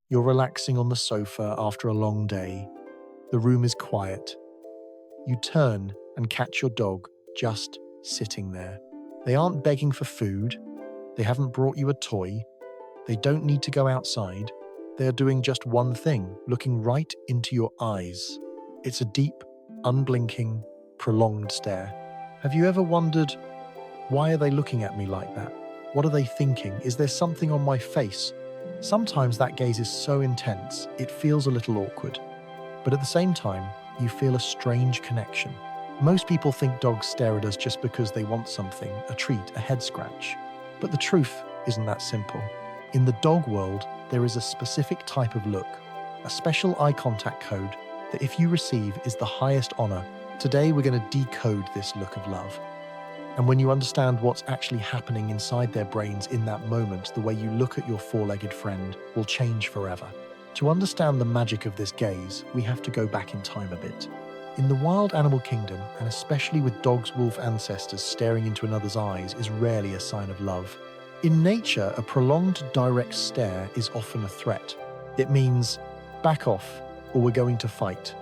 You're relaxing on the sofa after a long day. The room is quiet. You turn and catch your dog just sitting there. They aren't begging for food. They haven't brought you a toy. They don't need to go outside. They are doing just one thing, looking right into your eyes. It's a deep, unblinking, prolonged stare. Have you ever wondered, why are they looking at me like that? What are they thinking? Is there something on my face? Sometimes that gaze is so intense, it feels a little awkward. But at the same time, you feel a strange connection. Most people think dogs stare at us just because they want something, a treat, a head scratch. But the truth isn't that simple. In the dog world, there is a specific type of look, a special eye contact code that if you receive is the highest honor. Today we're going to decode this look of love. And when you understand what's actually happening inside their brains in that moment, the way you look at your four-legged friend will change forever. To understand the magic of this gaze, we have to go back in time a bit. In the wild animal kingdom, and especially with dogs' wolf ancestors, staring into another's eyes is rarely a sign of love. In nature, a prolonged direct stare is often a threat. It means, back off, or we're going to fight.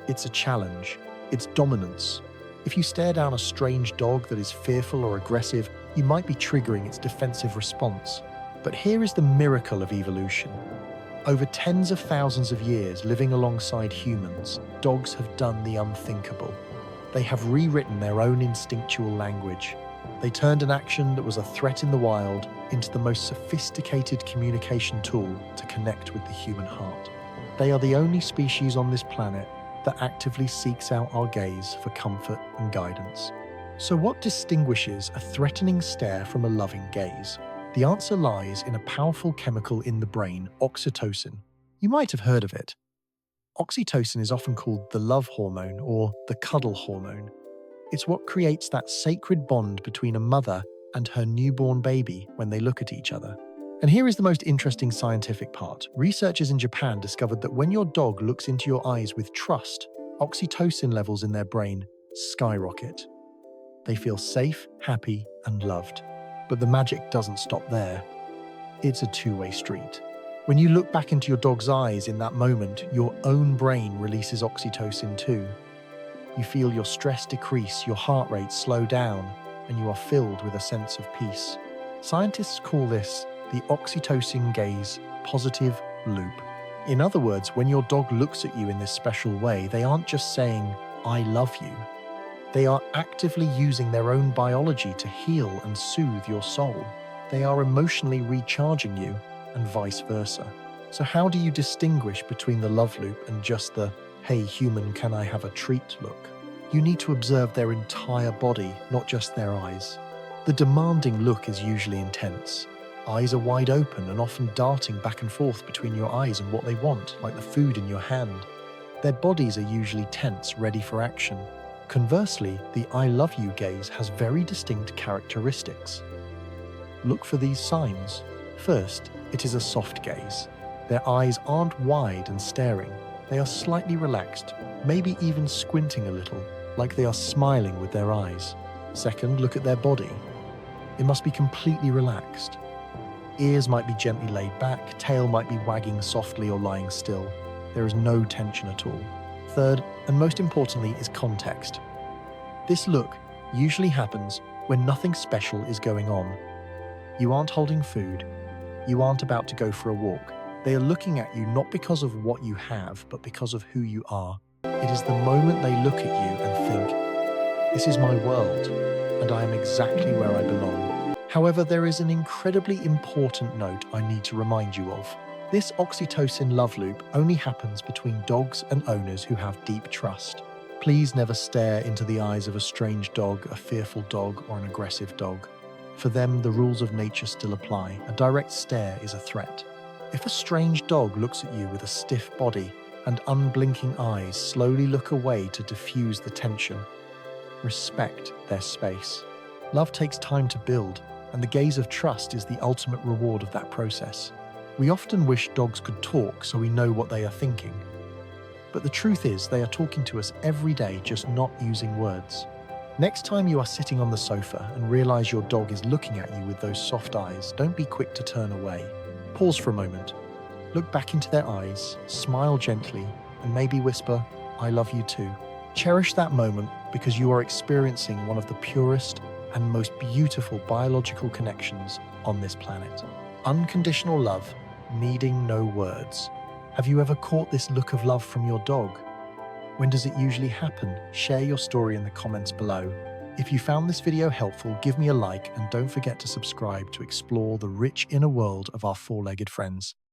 It's a challenge. It's dominance. If you stare down a strange dog that is fearful or aggressive, you might be triggering its defensive response. But here is the miracle of evolution. Over tens of thousands of years living alongside humans, dogs have done the unthinkable. They have rewritten their own instinctual language. They turned an action that was a threat in the wild into the most sophisticated communication tool to connect with the human heart. They are the only species on this planet that actively seeks out our gaze for comfort and guidance. So what distinguishes a threatening stare from a loving gaze? The answer lies in a powerful chemical in the brain, oxytocin. You might have heard of it. Oxytocin is often called the love hormone or the cuddle hormone. It's what creates that sacred bond between a mother and her newborn baby when they look at each other. And here is the most interesting scientific part. Researchers in Japan discovered that when your dog looks into your eyes with trust, oxytocin levels in their brain skyrocket. They feel safe, happy, and loved. But the magic doesn't stop there. It's a two-way street. When you look back into your dog's eyes in that moment, your own brain releases oxytocin too. You feel your stress decrease, your heart rate slow down, and you are filled with a sense of peace. Scientists call this the oxytocin gaze positive loop. In other words, when your dog looks at you in this special way, they aren't just saying, "I love you." They are actively using their own biology to heal and soothe your soul. They are emotionally recharging you, and vice versa. So how do you distinguish between the love loop and just the, "Hey human, can I have a treat" look? You need to observe their entire body, not just their eyes. The demanding look is usually intense. Eyes are wide open and often darting back and forth between your eyes and what they want, like the food in your hand. Their bodies are usually tense, ready for action. Conversely, the "I love you" gaze has very distinct characteristics. Look for these signs. First, it is a soft gaze. Their eyes aren't wide and staring. They are slightly relaxed, maybe even squinting a little, like they are smiling with their eyes. Second, look at their body. It must be completely relaxed. Ears might be gently laid back, tail might be wagging softly or lying still. There is no tension at all. Third, and most importantly, is context. This look usually happens when nothing special is going on. You aren't holding food. You aren't about to go for a walk. They are looking at you not because of what you have, but because of who you are. It is the moment they look at you and think, "This is my world, and I am exactly where I belong." However, there is an incredibly important note I need to remind you of. This oxytocin love loop only happens between dogs and owners who have deep trust. Please never stare into the eyes of a strange dog, a fearful dog, or an aggressive dog. For them, the rules of nature still apply. A direct stare is a threat. If a strange dog looks at you with a stiff body and unblinking eyes, slowly look away to diffuse the tension. Respect their space. Love takes time to build, and the gaze of trust is the ultimate reward of that process. We often wish dogs could talk so we know what they are thinking. But the truth is, they are talking to us every day, just not using words. Next time you are sitting on the sofa and realize your dog is looking at you with those soft eyes, don't be quick to turn away. Pause for a moment. Look back into their eyes, smile gently, and maybe whisper, "I love you too." Cherish that moment because you are experiencing one of the purest and most beautiful biological connections on this planet. Unconditional love, needing no words. Have you ever caught this look of love from your dog? When does it usually happen? Share your story in the comments below. If you found this video helpful, give me a like and don't forget to subscribe to explore the rich inner world of our four-legged friends.